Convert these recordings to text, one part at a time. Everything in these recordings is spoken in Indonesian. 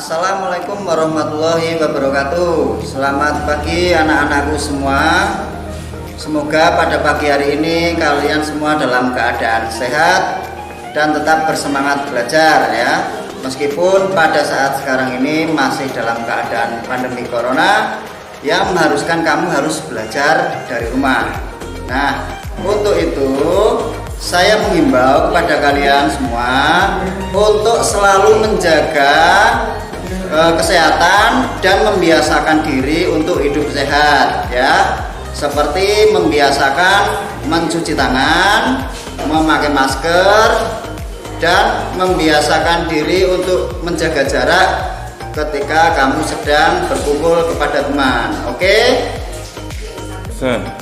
Assalamualaikum warahmatullahi wabarakatuh. Selamat pagi anak-anakku semua. Semoga pada pagi hari ini kalian semua dalam keadaan sehat dan tetap bersemangat belajar ya. Meskipun pada saat sekarang ini masih dalam keadaan pandemi corona yang mengharuskan kamu harus belajar dari rumah. Nah, untuk itu saya menghimbau kepada kalian semua untuk selalu menjaga kesehatan dan membiasakan diri untuk hidup sehat ya. Seperti membiasakan mencuci tangan, memakai masker, dan membiasakan diri untuk menjaga jarak ketika kamu sedang berkumpul kepada teman. Oke?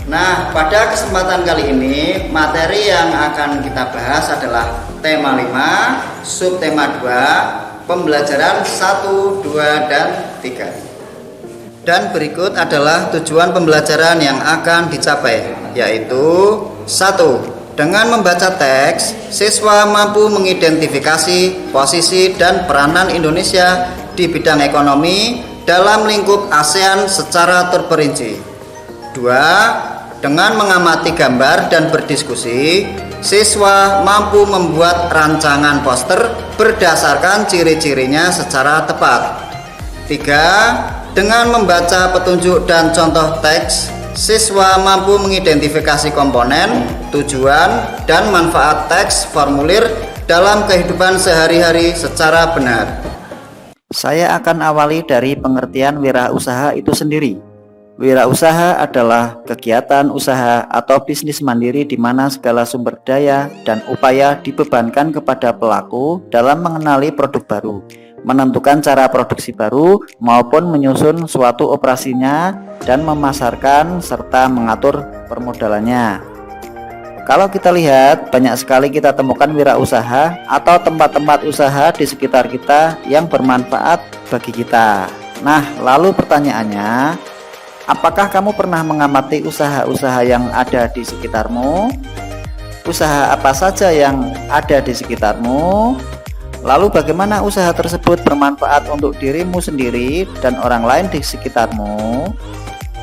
Nah, pada kesempatan kali ini materi yang akan kita bahas adalah tema 5, subtema 2, pembelajaran 1, 2, dan 3. Dan berikut adalah tujuan pembelajaran yang akan dicapai, yaitu 1. Dengan membaca teks, siswa mampu mengidentifikasi posisi dan peranan Indonesia di bidang ekonomi dalam lingkup ASEAN secara terperinci. 2. Dengan mengamati gambar dan berdiskusi, siswa mampu membuat rancangan poster berdasarkan ciri-cirinya secara tepat. 3. Dengan membaca petunjuk dan contoh teks, siswa mampu mengidentifikasi komponen, tujuan, dan manfaat teks formulir dalam kehidupan sehari-hari secara benar. Saya akan awali dari pengertian wirausaha itu sendiri. Wirausaha adalah kegiatan usaha atau bisnis mandiri di mana segala sumber daya dan upaya dibebankan kepada pelaku dalam mengenali produk baru, menentukan cara produksi baru, maupun menyusun suatu operasinya dan memasarkan serta mengatur permodalannya. Kalau kita lihat, banyak sekali kita temukan wirausaha atau tempat-tempat usaha di sekitar kita yang bermanfaat bagi kita. Nah, lalu pertanyaannya, apakah kamu pernah mengamati usaha-usaha yang ada di sekitarmu? Usaha apa saja yang ada di sekitarmu? Lalu bagaimana usaha tersebut bermanfaat untuk dirimu sendiri dan orang lain di sekitarmu?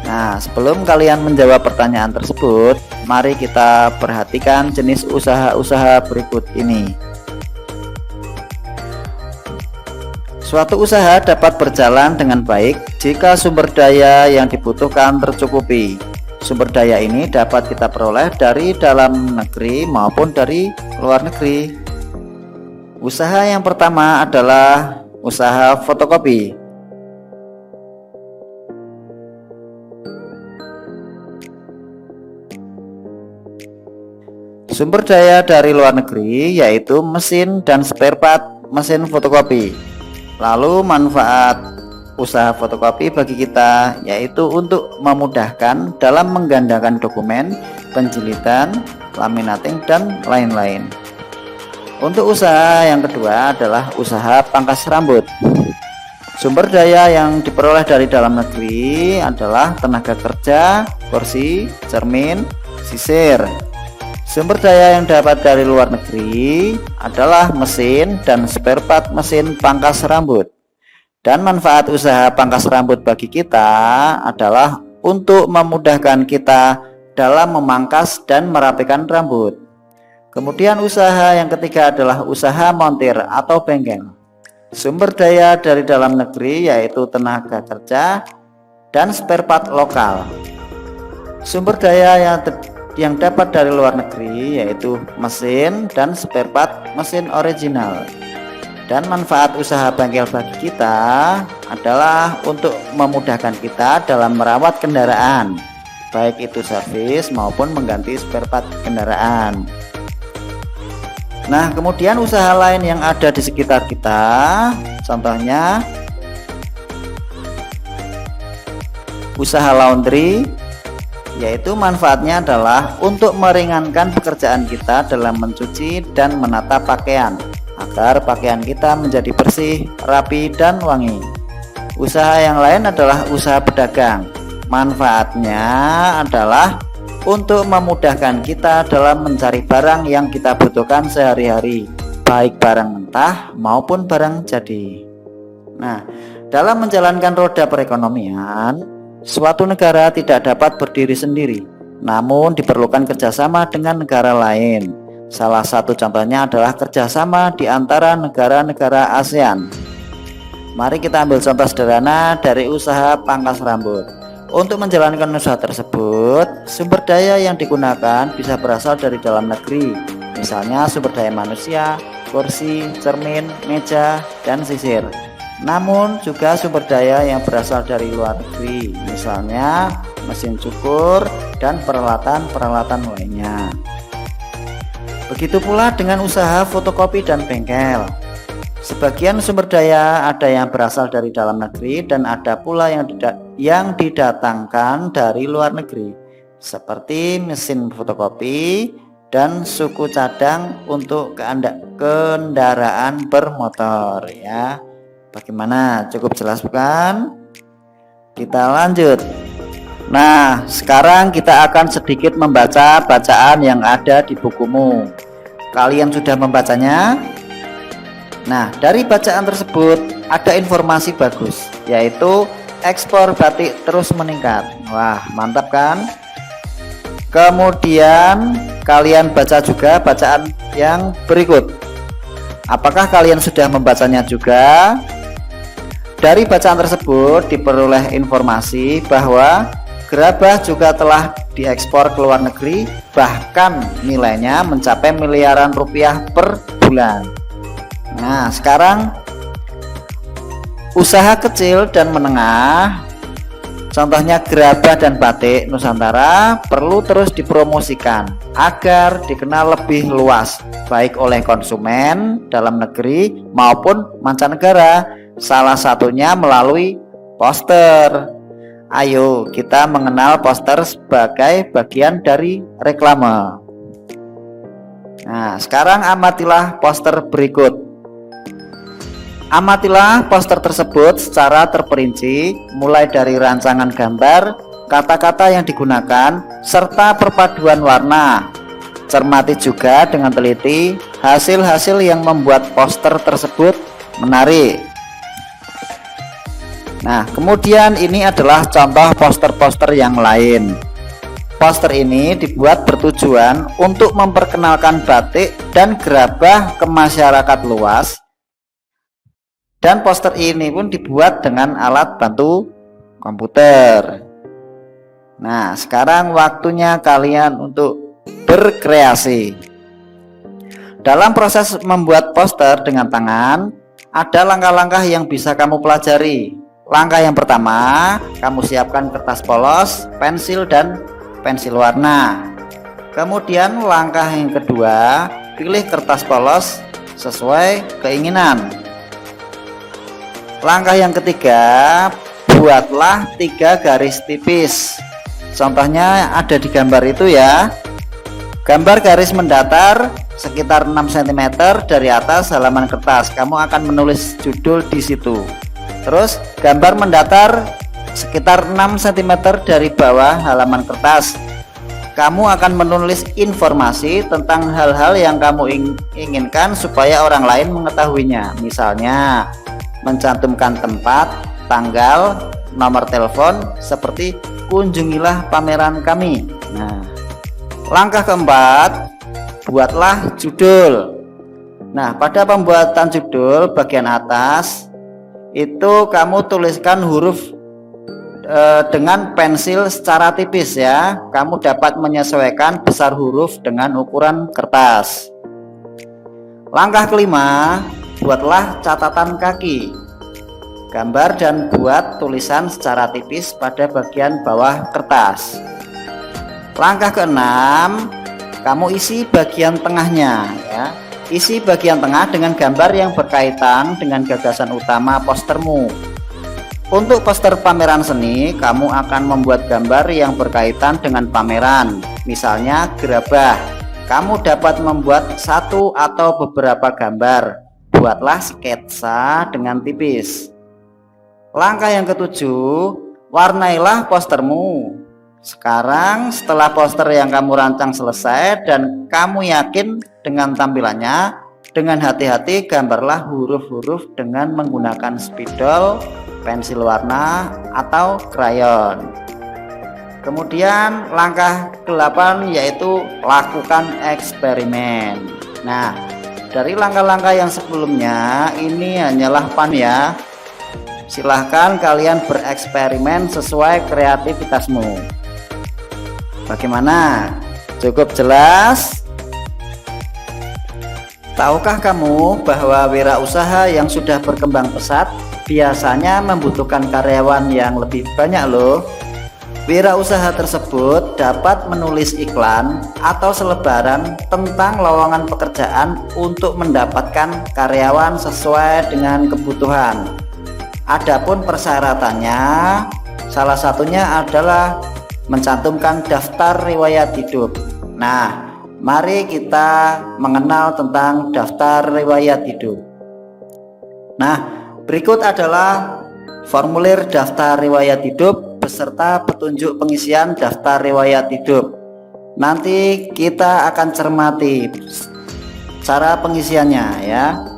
Nah, sebelum kalian menjawab pertanyaan tersebut, mari kita perhatikan jenis usaha-usaha berikut ini. Suatu usaha dapat berjalan dengan baik jika sumber daya yang dibutuhkan tercukupi. Sumber daya ini dapat kita peroleh dari dalam negeri maupun dari luar negeri. Usaha yang pertama adalah usaha fotokopi. Sumber daya dari luar negeri yaitu mesin dan spare part mesin fotokopi. Lalu manfaat usaha fotokopi bagi kita yaitu untuk memudahkan dalam menggandakan dokumen, penjilitan, laminating, dan lain-lain. Untuk usaha yang kedua adalah usaha pangkas rambut. Sumber daya yang diperoleh dari dalam negeri adalah tenaga kerja, kursi, cermin, sisir. Sumber daya yang dapat dari luar negeri adalah mesin dan spare part mesin pangkas rambut. Dan manfaat usaha pangkas rambut bagi kita adalah untuk memudahkan kita dalam memangkas dan merapikan rambut. Kemudian usaha yang ketiga adalah usaha montir atau bengkel. Sumber daya dari dalam negeri yaitu tenaga kerja dan spare part lokal. Sumber daya yang dapat dari luar negeri yaitu mesin dan spare part mesin original. Dan manfaat usaha bengkel bagi kita adalah untuk memudahkan kita dalam merawat kendaraan, baik itu servis maupun mengganti spare part kendaraan. Nah, kemudian usaha lain yang ada di sekitar kita, contohnya usaha laundry, yaitu manfaatnya adalah untuk meringankan pekerjaan kita dalam mencuci dan menata pakaian agar pakaian kita menjadi bersih, rapi, dan wangi. Usaha yang lain adalah usaha pedagang. Manfaatnya adalah untuk memudahkan kita dalam mencari barang yang kita butuhkan sehari-hari, baik barang mentah maupun barang jadi. Nah, dalam menjalankan roda perekonomian, suatu negara tidak dapat berdiri sendiri, namun diperlukan kerjasama dengan negara lain. Salah satu contohnya adalah kerjasama di antara negara-negara ASEAN. Mari kita ambil contoh sederhana dari usaha pangkas rambut. Untuk menjalankan usaha tersebut, sumber daya yang digunakan bisa berasal dari dalam negeri, misalnya sumber daya manusia, kursi, cermin, meja, dan sisir. Namun juga sumber daya yang berasal dari luar negeri, misalnya mesin cukur dan peralatan-peralatan lainnya. Begitu pula dengan usaha fotokopi dan bengkel. Sebagian sumber daya ada yang berasal dari dalam negeri dan ada pula yang didatangkan dari luar negeri, seperti mesin fotokopi dan suku cadang untuk kendaraan bermotor ya. Bagaimana? Cukup jelas bukan? Kita lanjut. Nah, sekarang kita akan sedikit membaca bacaan yang ada di bukumu. Kalian sudah membacanya? Nah, dari bacaan tersebut ada informasi bagus, yaitu ekspor batik terus meningkat. Wah, mantap kan? Kemudian kalian baca juga bacaan yang berikut. Apakah kalian sudah membacanya juga? Dari bacaan tersebut diperoleh informasi bahwa gerabah juga telah diekspor ke luar negeri, bahkan nilainya mencapai miliaran rupiah per bulan. Nah, sekarang usaha kecil dan menengah, contohnya gerabah dan batik Nusantara, perlu terus dipromosikan agar dikenal lebih luas, baik oleh konsumen dalam negeri maupun mancanegara, salah satunya melalui poster. Ayo kita mengenal poster sebagai bagian dari reklame. Nah, sekarang amatilah poster berikut. Amatilah poster tersebut secara terperinci, mulai dari rancangan gambar, kata-kata yang digunakan, serta perpaduan warna. Cermati juga dengan teliti hasil-hasil yang membuat poster tersebut menarik. Nah, kemudian ini adalah contoh poster-poster yang lain. Poster ini dibuat bertujuan untuk memperkenalkan batik dan gerabah ke masyarakat luas. Dan poster ini pun dibuat dengan alat bantu komputer. Nah, sekarang waktunya kalian untuk berkreasi. Dalam proses membuat poster dengan tangan, ada langkah-langkah yang bisa kamu pelajari. Langkah yang pertama, kamu siapkan kertas polos, pensil, dan pensil warna. Kemudian langkah yang kedua, pilih kertas polos sesuai keinginan. Langkah yang ketiga, buatlah 3 garis tipis. Contohnya ada di gambar itu ya. Gambar garis mendatar sekitar 6 cm dari atas halaman kertas. Kamu akan menulis judul di situ. Terus gambar mendatar sekitar 6 cm dari bawah halaman kertas. Kamu akan menulis informasi tentang hal-hal yang kamu inginkan supaya orang lain mengetahuinya. Misalnya mencantumkan tempat, tanggal, nomor telepon, seperti kunjungilah pameran kami. Nah, langkah keempat, buatlah judul. Nah, pada pembuatan judul bagian atas itu kamu tuliskan huruf dengan pensil secara tipis ya. Kamu dapat menyesuaikan besar huruf dengan ukuran kertas. Langkah kelima, buatlah catatan kaki, gambar dan buat tulisan secara tipis pada bagian bawah kertas. Langkah keenam, kamu isi bagian tengahnya ya. Isi bagian tengah dengan gambar yang berkaitan dengan gagasan utama postermu. Untuk poster pameran seni, kamu akan membuat gambar yang berkaitan dengan pameran, misalnya gerabah. Kamu dapat membuat 1 atau beberapa gambar. Buatlah sketsa dengan tipis. Langkah yang ketujuh, warnailah postermu. Sekarang setelah poster yang kamu rancang selesai dan kamu yakin dengan tampilannya, dengan hati-hati gambarlah huruf-huruf dengan menggunakan spidol, pensil warna, atau krayon. Kemudian langkah ke-8 yaitu lakukan eksperimen. Nah, dari langkah-langkah yang sebelumnya ini hanyalah fun ya. Silahkan kalian bereksperimen sesuai kreativitasmu. Bagaimana? Cukup jelas? Tahukah kamu bahwa wirausaha yang sudah berkembang pesat biasanya membutuhkan karyawan yang lebih banyak loh? Wirausaha tersebut dapat menulis iklan atau selebaran tentang lowongan pekerjaan untuk mendapatkan karyawan sesuai dengan kebutuhan. Adapun persyaratannya, salah satunya adalah mencantumkan daftar riwayat hidup. Nah, mari kita mengenal tentang daftar riwayat hidup. Nah, berikut adalah formulir daftar riwayat hidup beserta petunjuk pengisian daftar riwayat hidup. Nanti kita akan cermati cara pengisiannya ya.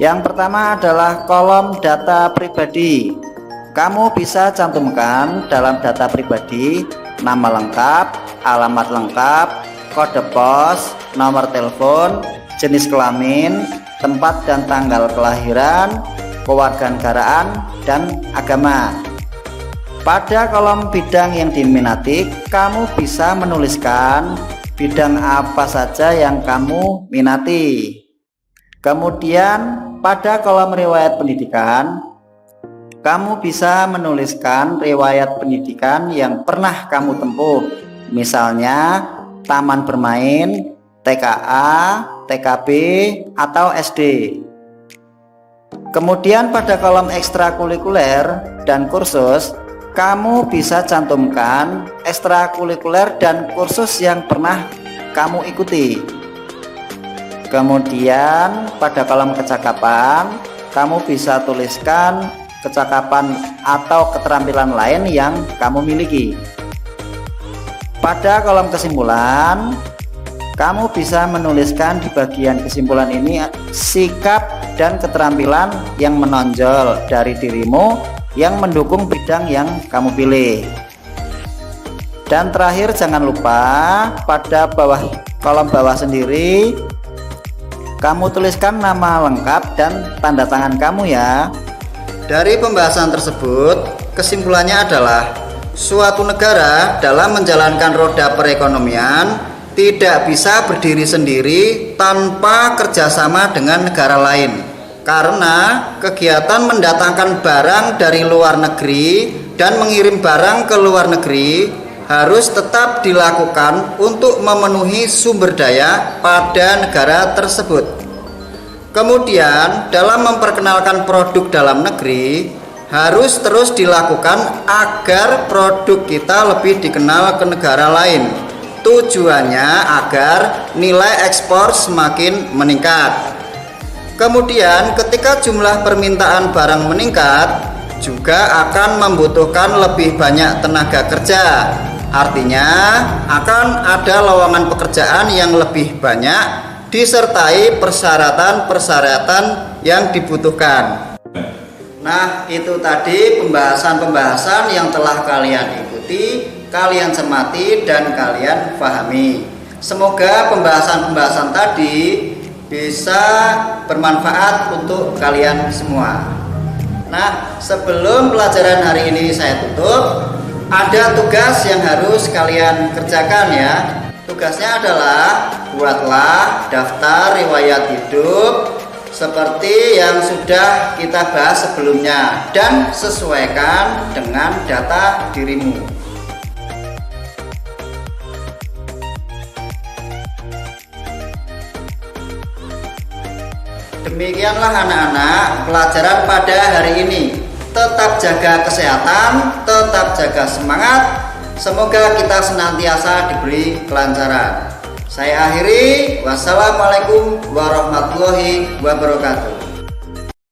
Yang pertama adalah kolom data pribadi. Kamu bisa cantumkan dalam data pribadi nama lengkap, alamat lengkap, kode pos, nomor telepon, jenis kelamin, tempat dan tanggal kelahiran, kewarganegaraan, dan agama. Pada kolom bidang yang diminati, kamu bisa menuliskan bidang apa saja yang kamu minati. Kemudian pada kolom riwayat pendidikan, kamu bisa menuliskan riwayat pendidikan yang pernah kamu tempuh. Misalnya taman bermain, TKA, TKB, atau SD. Kemudian pada kolom ekstrakurikuler dan kursus, kamu bisa cantumkan ekstrakurikuler dan kursus yang pernah kamu ikuti. Kemudian pada kolom kecakapan, kamu bisa tuliskan kecakapan atau keterampilan lain yang kamu miliki. Pada kolom kesimpulan, kamu bisa menuliskan di bagian kesimpulan ini sikap dan keterampilan yang menonjol dari dirimu yang mendukung bidang yang kamu pilih. Dan terakhir, jangan lupa pada kolom bawah sendiri kamu tuliskan nama lengkap dan tanda tangan kamu ya. Dari pembahasan tersebut, kesimpulannya adalah suatu negara dalam menjalankan roda perekonomian tidak bisa berdiri sendiri tanpa kerjasama dengan negara lain, karena kegiatan mendatangkan barang dari luar negeri dan mengirim barang ke luar negeri harus tetap dilakukan untuk memenuhi sumber daya pada negara tersebut. Kemudian dalam memperkenalkan produk dalam negeri harus terus dilakukan agar produk kita lebih dikenal ke negara lain. Tujuannya agar nilai ekspor semakin meningkat. Kemudian ketika jumlah permintaan barang meningkat, juga akan membutuhkan lebih banyak tenaga kerja. Artinya akan ada lowongan pekerjaan yang lebih banyak disertai persyaratan-persyaratan yang dibutuhkan. Nah, itu tadi pembahasan-pembahasan yang telah kalian ikuti, kalian cermati dan kalian pahami. Semoga pembahasan-pembahasan tadi bisa bermanfaat untuk kalian semua. Nah, sebelum pelajaran hari ini saya tutup, ada tugas yang harus kalian kerjakan ya. Tugasnya adalah buatlah daftar riwayat hidup seperti yang sudah kita bahas sebelumnya dan sesuaikan dengan data dirimu. Demikianlah anak-anak pelajaran pada hari ini. Tetap jaga kesehatan, tetap jaga semangat. Semoga kita senantiasa diberi kelancaran. Saya akhiri. Wassalamualaikum warahmatullahi wabarakatuh.